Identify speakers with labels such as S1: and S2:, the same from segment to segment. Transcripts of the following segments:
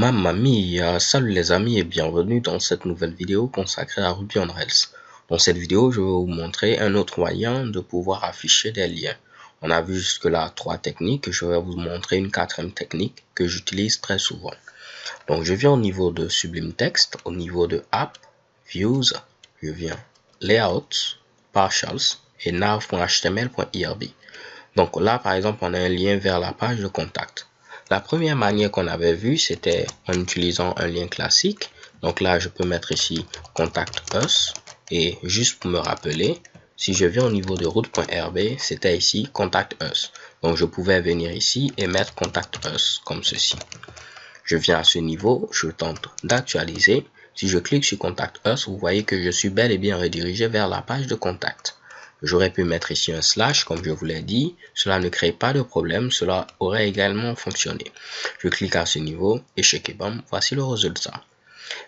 S1: Mamma mia, salut les amis et bienvenue dans cette nouvelle vidéo consacrée à Ruby on Rails. Dans cette vidéo, je vais vous montrer un autre moyen de pouvoir afficher des liens. On a vu jusque-là 3 techniques, je vais vous montrer une 4e technique que j'utilise très souvent. Donc je viens au niveau de Sublime Text, au niveau de App, Views, je viens Layout, Partials et nav.html.irb. Donc là par exemple on a un lien vers la page de contact. La première manière qu'on avait vue, c'était en utilisant un lien classique. Donc là, je peux mettre ici Contact Us. Et juste pour me rappeler, si je viens au niveau de route.rb, c'était ici Contact Us. Donc je pouvais venir ici et mettre Contact Us comme ceci. Je viens à ce niveau, je tente d'actualiser. Si je clique sur Contact Us, vous voyez que je suis bel et bien redirigé vers la page de contact. J'aurais pu mettre ici un slash, comme je vous l'ai dit. Cela ne crée pas de problème. Cela aurait également fonctionné. Je clique à ce niveau et check et bam, voici le résultat.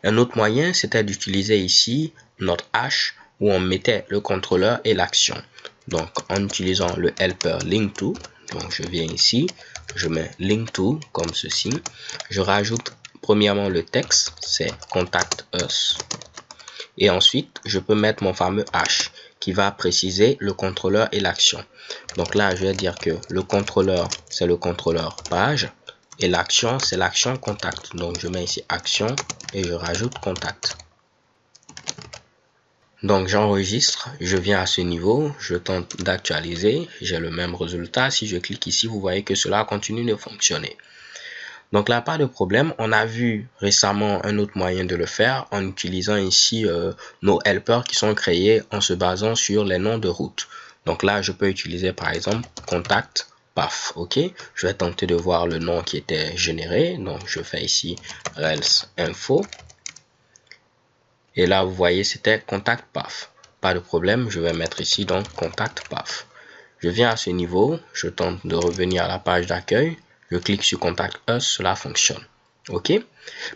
S1: Un autre moyen, c'était d'utiliser ici notre hash où on mettait le contrôleur et l'action. Donc, en utilisant le helper link to, donc je viens ici, je mets link to comme ceci. Je rajoute premièrement le texte, c'est contact us. Et ensuite, je peux mettre mon fameux hash qui va préciser le contrôleur et l'action. Donc là, je vais dire que le contrôleur, c'est le contrôleur page et l'action, c'est l'action contact. Donc je mets ici action et je rajoute contact. Donc j'enregistre, je viens à ce niveau, je tente d'actualiser, j'ai le même résultat. Si je clique ici, vous voyez que cela continue de fonctionner. Donc là, pas de problème. On a vu récemment un autre moyen de le faire en utilisant ici nos helpers qui sont créés en se basant sur les noms de route. Donc là, je peux utiliser par exemple contact path. Ok, je vais tenter de voir le nom qui était généré. Donc je fais ici Rails info. Et là, vous voyez, c'était contact path. Pas de problème. Je vais mettre ici donc contact path. Je viens à ce niveau. Je tente de revenir à la page d'accueil. Je clique sur Contact Us, cela fonctionne. Ok?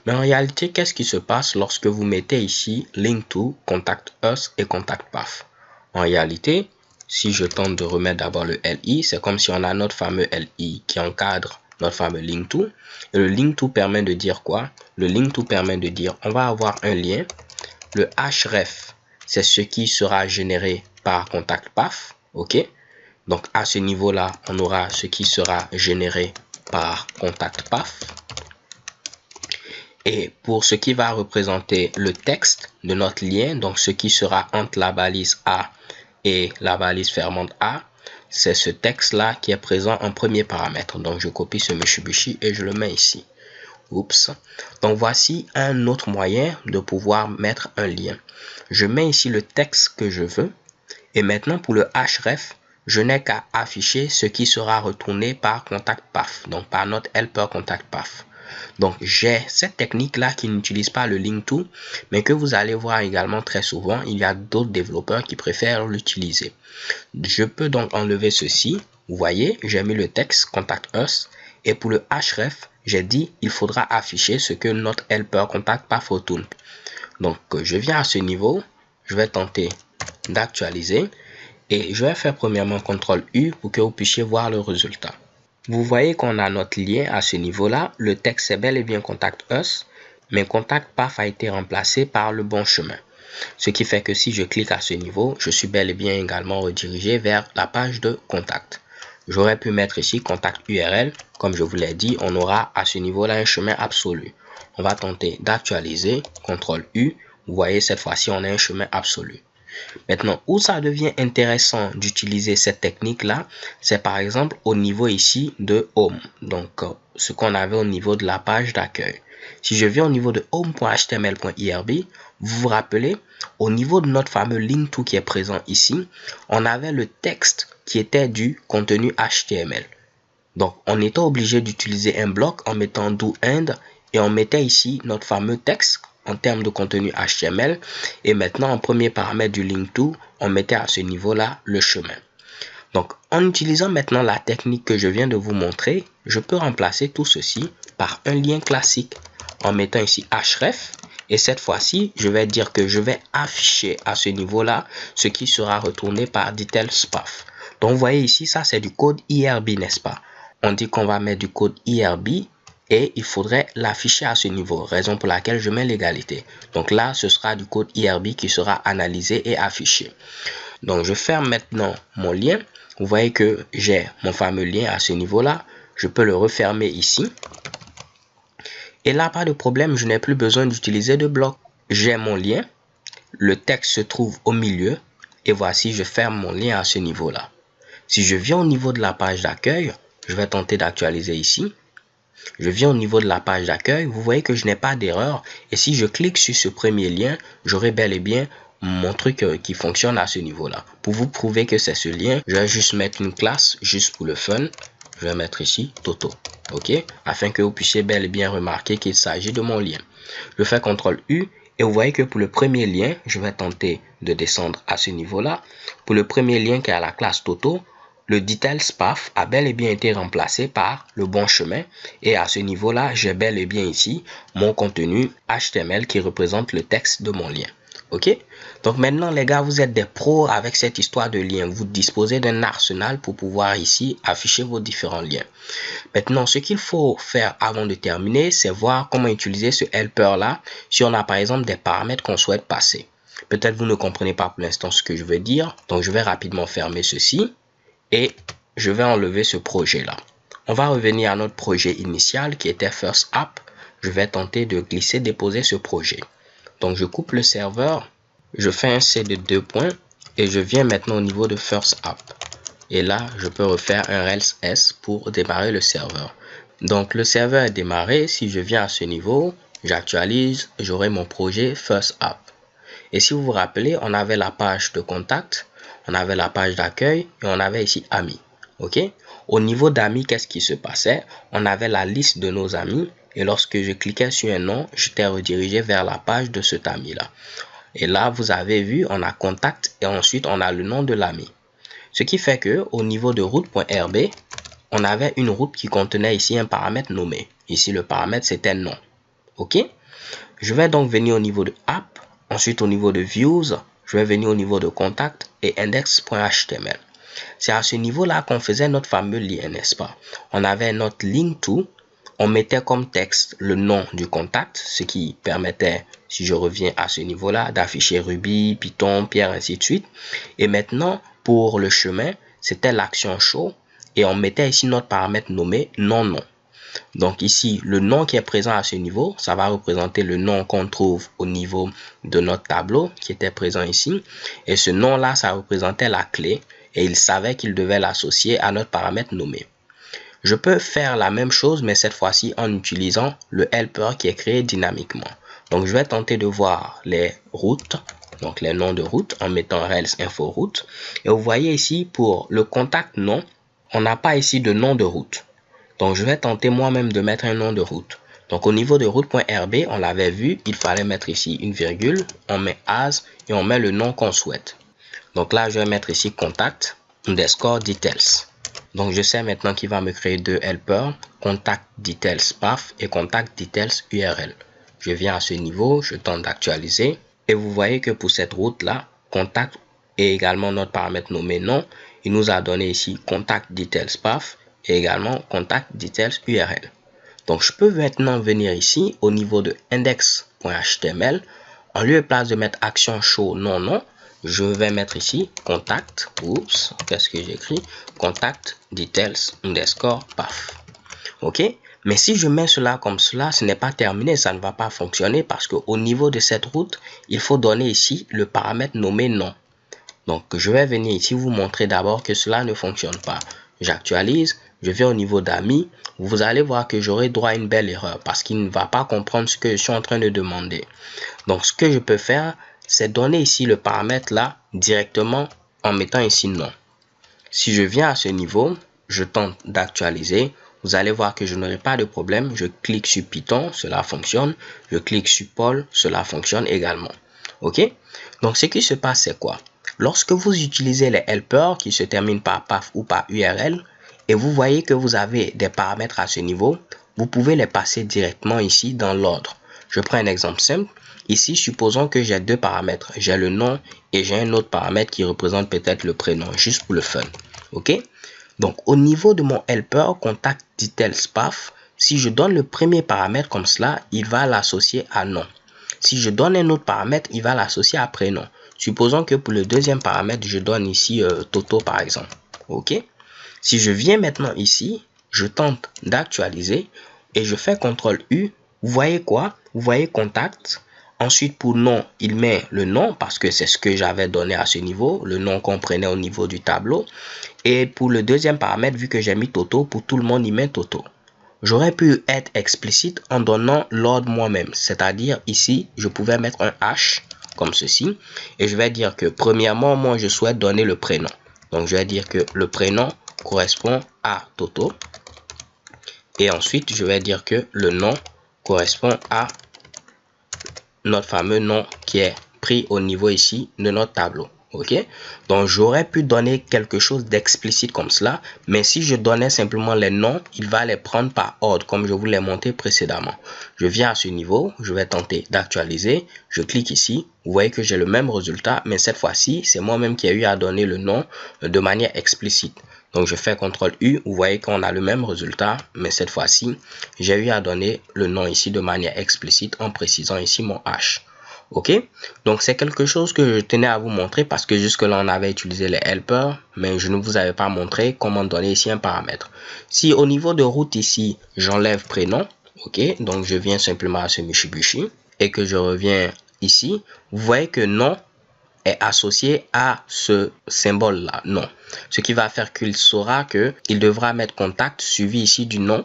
S1: Mais en réalité, qu'est-ce qui se passe lorsque vous mettez ici Link to, Contact Us et Contact Path? En réalité, si je tente de remettre d'abord le LI, c'est comme si on a notre fameux LI qui encadre notre fameux Link to. Et le Link to permet de dire quoi? Le Link to permet de dire on va avoir un lien. Le href, c'est ce qui sera généré par Contact Path. Ok? Donc à ce niveau-là, on aura ce qui sera généré par contact path. Et pour ce qui va représenter le texte de notre lien, donc ce qui sera entre la balise A et la balise fermante A, c'est ce texte-là qui est présent en premier paramètre. Donc je copie ce Mitsubishi et je le mets ici. Oups. Donc voici un autre moyen de pouvoir mettre un lien. Je mets ici le texte que je veux. Et maintenant pour le href, je n'ai qu'à afficher ce qui sera retourné par contact path, donc par notre helper contact path. Donc j'ai cette technique là qui n'utilise pas le link to, mais que vous allez voir également très souvent. Il y a d'autres développeurs qui préfèrent l'utiliser. Je peux donc enlever ceci. Vous voyez, j'ai mis le texte contact us et pour le href, j'ai dit il faudra afficher ce que notre helper contact path retourne. Donc je viens à ce niveau, je vais tenter d'actualiser. Et je vais faire premièrement CTRL U pour que vous puissiez voir le résultat. Vous voyez qu'on a notre lien à ce niveau-là. Le texte est bel et bien Contact Us, mais Contact Path a été remplacé par le bon chemin. Ce qui fait que si je clique à ce niveau, je suis bel et bien également redirigé vers la page de contact. J'aurais pu mettre ici Contact URL. Comme je vous l'ai dit, on aura à ce niveau-là un chemin absolu. On va tenter d'actualiser, CTRL U. Vous voyez, cette fois-ci, on a un chemin absolu. Maintenant, où ça devient intéressant d'utiliser cette technique-là, c'est par exemple au niveau ici de Home. Donc, ce qu'on avait au niveau de la page d'accueil. Si je viens au niveau de home.html.irb, vous vous rappelez, au niveau de notre fameux link to qui est présent ici, on avait le texte qui était du contenu HTML. Donc, on était obligé d'utiliser un bloc en mettant do end et on mettait ici notre fameux texte en termes de contenu HTML. Et maintenant, en premier paramètre du link to, on mettait à ce niveau-là le chemin. Donc, en utilisant maintenant la technique que je viens de vous montrer, je peux remplacer tout ceci par un lien classique en mettant ici href. Et cette fois-ci, je vais dire que je vais afficher à ce niveau-là ce qui sera retourné par details path. Donc, vous voyez ici, ça c'est du code IRB, n'est-ce pas? On dit qu'on va mettre du code IRB et il faudrait l'afficher à ce niveau, raison pour laquelle je mets l'égalité. Donc là, ce sera du code IRB qui sera analysé et affiché. Donc je ferme maintenant mon lien. Vous voyez que j'ai mon fameux lien à ce niveau-là. Je peux le refermer ici. Et là, pas de problème, je n'ai plus besoin d'utiliser de bloc. J'ai mon lien. Le texte se trouve au milieu. Et voici, je ferme mon lien à ce niveau-là. Si je viens au niveau de la page d'accueil, je vais tenter d'actualiser ici. Je viens au niveau de la page d'accueil, vous voyez que je n'ai pas d'erreur. Et si je clique sur ce premier lien, j'aurai bel et bien mon truc qui fonctionne à ce niveau-là. Pour vous prouver que c'est ce lien, je vais juste mettre une classe, juste pour le fun. Je vais mettre ici Toto, ok, afin que vous puissiez bel et bien remarquer qu'il s'agit de mon lien. Je fais CTRL U et vous voyez que pour le premier lien, je vais tenter de descendre à ce niveau-là. Pour le premier lien qui est à la classe Toto, le details path a bel et bien été remplacé par le bon chemin et à ce niveau-là, j'ai bel et bien ici mon contenu HTML qui représente le texte de mon lien. Ok? Donc maintenant les gars, vous êtes des pros avec cette histoire de lien. Vous disposez d'un arsenal pour pouvoir ici afficher vos différents liens. Maintenant, ce qu'il faut faire avant de terminer, c'est voir comment utiliser ce helper là si on a par exemple des paramètres qu'on souhaite passer. Peut-être vous ne comprenez pas pour l'instant ce que je veux dire. Donc je vais rapidement fermer ceci. Et je vais enlever ce projet-là. On va revenir à notre projet initial qui était First App. Je vais tenter de glisser, déposer ce projet. Donc, je coupe le serveur. Je fais un C de 2 points. Et je viens maintenant au niveau de First App. Et là, je peux refaire un else S pour démarrer le serveur. Donc, le serveur est démarré. Si je viens à ce niveau, j'actualise, j'aurai mon projet First App. Et si vous vous rappelez, on avait la page de contact. On avait la page d'accueil et on avait ici amis. Ok? Au niveau d'amis, qu'est-ce qui se passait? On avait la liste de nos amis et lorsque je cliquais sur un nom, j'étais redirigé vers la page de cet ami-là. Et là, vous avez vu, on a contact et ensuite on a le nom de l'ami. Ce qui fait que au niveau de route.rb, on avait une route qui contenait ici un paramètre nommé. Ici, le paramètre, c'était nom. Ok? Je vais donc venir au niveau de app, ensuite au niveau de views, je vais venir au niveau de contact et index.html. C'est à ce niveau-là qu'on faisait notre fameux lien, n'est-ce pas? On avait notre link to, on mettait comme texte le nom du contact, ce qui permettait, si je reviens à ce niveau-là, d'afficher Ruby, Python, Pierre, ainsi de suite. Et maintenant, pour le chemin, c'était l'action show et on mettait ici notre paramètre nommé non-nom. Donc ici, le nom qui est présent à ce niveau, ça va représenter le nom qu'on trouve au niveau de notre tableau qui était présent ici. Et ce nom-là, ça représentait la clé et il savait qu'il devait l'associer à notre paramètre nommé. Je peux faire la même chose, mais cette fois-ci en utilisant le helper qui est créé dynamiquement. Donc je vais tenter de voir les routes, donc les noms de routes en mettant rels info route. Et vous voyez ici, pour le contact nom, on n'a pas ici de nom de route. Donc, je vais tenter moi-même de mettre un nom de route. Donc, au niveau de route.rb, on l'avait vu, il fallait mettre ici une virgule, on met as et on met le nom qu'on souhaite. Donc là, je vais mettre ici contact underscore details. Donc, je sais maintenant qu'il va me créer deux helpers, contact details path et contact details URL. Je viens à ce niveau, je tente d'actualiser et vous voyez que pour cette route-là, contact et également notre paramètre nommé nom, il nous a donné ici contact details path et également contact details URL. Donc, je peux maintenant venir ici au niveau de index.html. En lieu et place de mettre action show non, je vais mettre ici contact, oups, qu'est-ce que j'écris? Contact details underscore path. Ok? Mais si je mets cela comme cela, ce n'est pas terminé, ça ne va pas fonctionner parce qu'au niveau de cette route, il faut donner ici le paramètre nommé nom. Donc, je vais venir ici vous montrer d'abord que cela ne fonctionne pas. J'actualise, je viens au niveau d'amis. Vous allez voir que j'aurai droit à une belle erreur parce qu'il ne va pas comprendre ce que je suis en train de demander. Donc, ce que je peux faire, c'est donner ici le paramètre là directement en mettant ici nom. Si je viens à ce niveau, je tente d'actualiser. Vous allez voir que je n'aurai pas de problème. Je clique sur Python, cela fonctionne. Je clique sur Paul, cela fonctionne également. Ok? Donc, ce qui se passe, c'est quoi? Lorsque vous utilisez les helpers qui se terminent par path ou par URL et vous voyez que vous avez des paramètres à ce niveau, vous pouvez les passer directement ici dans l'ordre. Je prends un exemple simple. Ici, supposons que j'ai deux paramètres. J'ai le nom et j'ai un autre paramètre qui représente peut-être le prénom, juste pour le fun. Ok? Donc, au niveau de mon helper contact details path, si je donne le premier paramètre comme cela, il va l'associer à nom. Si je donne un autre paramètre, il va l'associer à prénom. Supposons que pour le deuxième paramètre, je donne ici Toto par exemple. OK? Si je viens maintenant ici, je tente d'actualiser et je fais CTRL U. Vous voyez quoi? Vous voyez contact. Ensuite, pour nom, il met le nom parce que c'est ce que j'avais donné à ce niveau, le nom qu'on prenait au niveau du tableau. Et pour le deuxième paramètre, vu que j'ai mis Toto, pour tout le monde, il met Toto. J'aurais pu être explicite en donnant l'ordre moi-même, c'est-à-dire ici, je pouvais mettre un H comme ceci et je vais dire que premièrement, moi, je souhaite donner le prénom. Donc, je vais dire que le prénom correspond à Toto et ensuite, je vais dire que le nom correspond à notre fameux nom qui est pris au niveau ici de notre tableau. OK? Donc, j'aurais pu donner quelque chose d'explicite comme cela, mais si je donnais simplement les noms, il va les prendre par ordre, comme je vous l'ai montré précédemment. Je viens à ce niveau, je vais tenter d'actualiser, je clique ici, vous voyez que j'ai le même résultat, mais cette fois-ci, c'est moi-même qui ai eu à donner le nom de manière explicite. Donc, je fais CTRL U, vous voyez qu'on a le même résultat, mais cette fois-ci, j'ai eu à donner le nom ici de manière explicite en précisant ici mon H. OK? Donc, c'est quelque chose que je tenais à vous montrer parce que jusque-là, on avait utilisé les helpers, mais je ne vous avais pas montré comment donner ici un paramètre. Si au niveau de route ici, j'enlève prénom, OK? Donc, je viens simplement à ce Mitsubishi et que je reviens ici, vous voyez que nom est associé à ce symbole-là, non. Ce qui va faire qu'il saura qu'il devra mettre contact suivi ici du nom.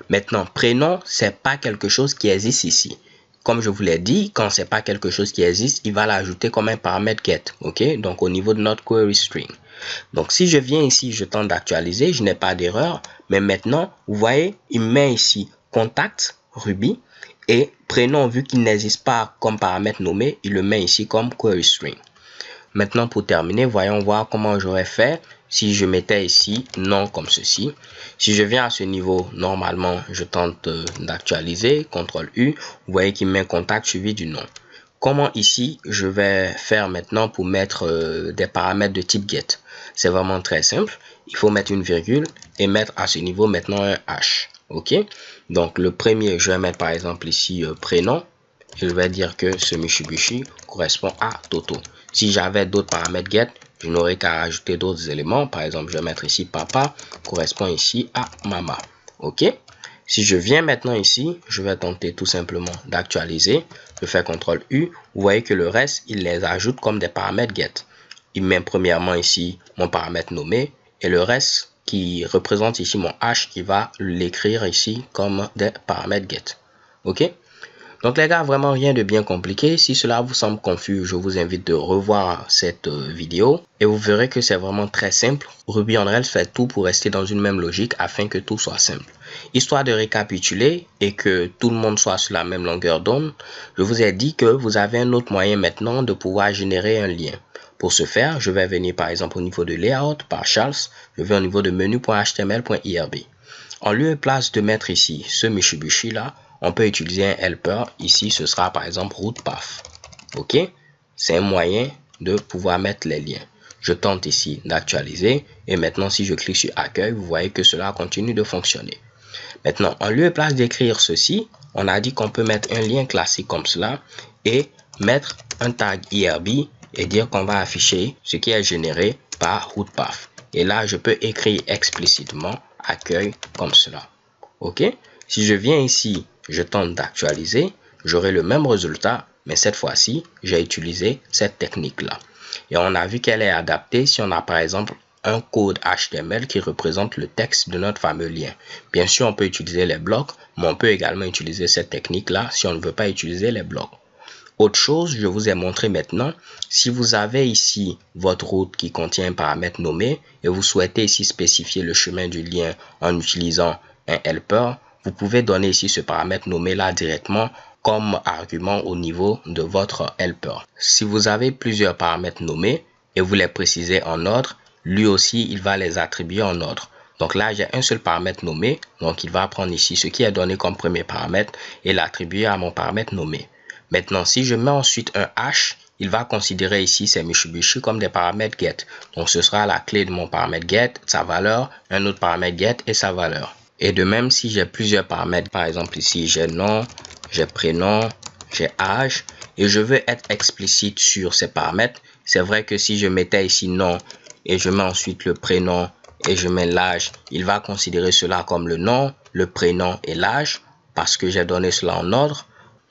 S1: Maintenant, prénom, c'est pas quelque chose qui existe ici. Comme je vous l'ai dit, quand c'est pas quelque chose qui existe, il va l'ajouter comme un paramètre get. OK? Donc, au niveau de notre query string. Donc, si je viens ici, je tente d'actualiser, je n'ai pas d'erreur. Mais maintenant, vous voyez, il met ici contact, Ruby. Et prénom, vu qu'il n'existe pas comme paramètre nommé, il le met ici comme query string. Maintenant, pour terminer, voyons voir comment j'aurais fait si je mettais ici nom comme ceci. Si je viens à ce niveau, normalement, je tente d'actualiser, CTRL U. Vous voyez qu'il met contact suivi du nom. Comment ici, je vais faire maintenant pour mettre des paramètres de type get? C'est vraiment très simple. Il faut mettre une virgule et mettre à ce niveau maintenant un H. OK? Donc, le premier, je vais mettre par exemple ici prénom. Et je vais dire que ce Mitsubishi correspond à Toto. Si j'avais d'autres paramètres get, je n'aurais qu'à ajouter d'autres éléments. Par exemple, je vais mettre ici papa correspond ici à mama. OK? Si je viens maintenant ici, je vais tenter tout simplement d'actualiser. Je fais CTRL U. Vous voyez que le reste, il les ajoute comme des paramètres get. Il met premièrement ici mon paramètre nommé et le reste qui représente ici mon H qui va l'écrire ici comme des paramètres get. OK? Donc les gars, vraiment rien de bien compliqué. Si cela vous semble confus, je vous invite de revoir cette vidéo et vous verrez que c'est vraiment très simple. Ruby on Rails fait tout pour rester dans une même logique afin que tout soit simple. Histoire de récapituler et que tout le monde soit sur la même longueur d'onde, je vous ai dit que vous avez un autre moyen maintenant de pouvoir générer un lien. Pour ce faire, je vais venir par exemple au niveau de Layout par Charles, je vais au niveau de menu.html.irb. En lieu et place de mettre ici ce Mitsubishi là, on peut utiliser un helper. Ici, ce sera par exemple route path. OK? C'est un moyen de pouvoir mettre les liens. Je tente ici d'actualiser. Et maintenant, si je clique sur accueil, vous voyez que cela continue de fonctionner. Maintenant, en lieu et place d'écrire ceci, on a dit qu'on peut mettre un lien classique comme cela et mettre un tag IRB et dire qu'on va afficher ce qui est généré par route path. Et là, je peux écrire explicitement accueil comme cela. OK? Si je viens ici, je tente d'actualiser, j'aurai le même résultat, mais cette fois-ci, j'ai utilisé cette technique-là. Et on a vu qu'elle est adaptée si on a par exemple un code HTML qui représente le texte de notre fameux lien. Bien sûr, on peut utiliser les blocs, mais on peut également utiliser cette technique-là si on ne veut pas utiliser les blocs. Autre chose, je vous ai montré maintenant, si vous avez ici votre route qui contient un paramètre nommé et vous souhaitez ici spécifier le chemin du lien en utilisant un helper, vous pouvez donner ici ce paramètre nommé là directement comme argument au niveau de votre helper. Si vous avez plusieurs paramètres nommés et vous les précisez en ordre, lui aussi il va les attribuer en ordre. Donc là j'ai un seul paramètre nommé, donc il va prendre ici ce qui est donné comme premier paramètre et l'attribuer à mon paramètre nommé. Maintenant si je mets ensuite un H, il va considérer ici ces Mitsubishi comme des paramètres get. Donc ce sera la clé de mon paramètre get, sa valeur, un autre paramètre get et sa valeur. Et de même, si j'ai plusieurs paramètres, par exemple ici, j'ai nom, j'ai prénom, j'ai âge, et je veux être explicite sur ces paramètres, c'est vrai que si je mettais ici nom, et je mets ensuite le prénom, et je mets l'âge, il va considérer cela comme le nom, le prénom et l'âge, parce que j'ai donné cela en ordre.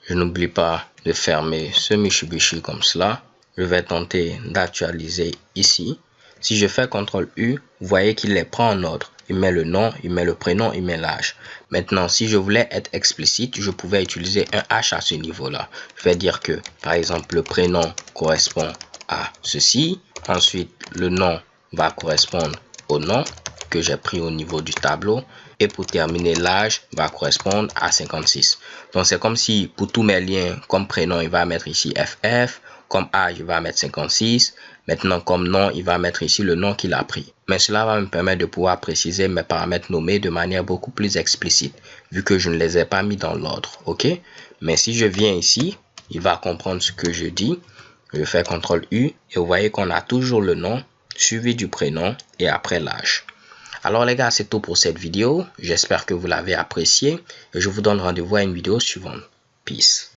S1: Je n'oublie pas de fermer ce Mitsubishi comme cela. Je vais tenter d'actualiser ici. Si je fais CTRL U, vous voyez qu'il les prend en ordre. Il met le nom, il met le prénom, il met l'âge. Maintenant, si je voulais être explicite, je pouvais utiliser un H à ce niveau-là. Je vais dire que, par exemple, le prénom correspond à ceci. Ensuite, le nom va correspondre au nom que j'ai pris au niveau du tableau. Et pour terminer, l'âge va correspondre à 56. Donc, c'est comme si pour tous mes liens, comme prénom, il va mettre ici FF. Comme âge, il va mettre 56. Maintenant, comme nom, il va mettre ici le nom qu'il a pris. Mais cela va me permettre de pouvoir préciser mes paramètres nommés de manière beaucoup plus explicite, vu que je ne les ai pas mis dans l'ordre. OK? Mais si je viens ici, il va comprendre ce que je dis. Je fais CTRL U et vous voyez qu'on a toujours le nom, suivi du prénom et après l'âge. Alors les gars, c'est tout pour cette vidéo. J'espère que vous l'avez apprécié et je vous donne rendez-vous à une vidéo suivante. Peace.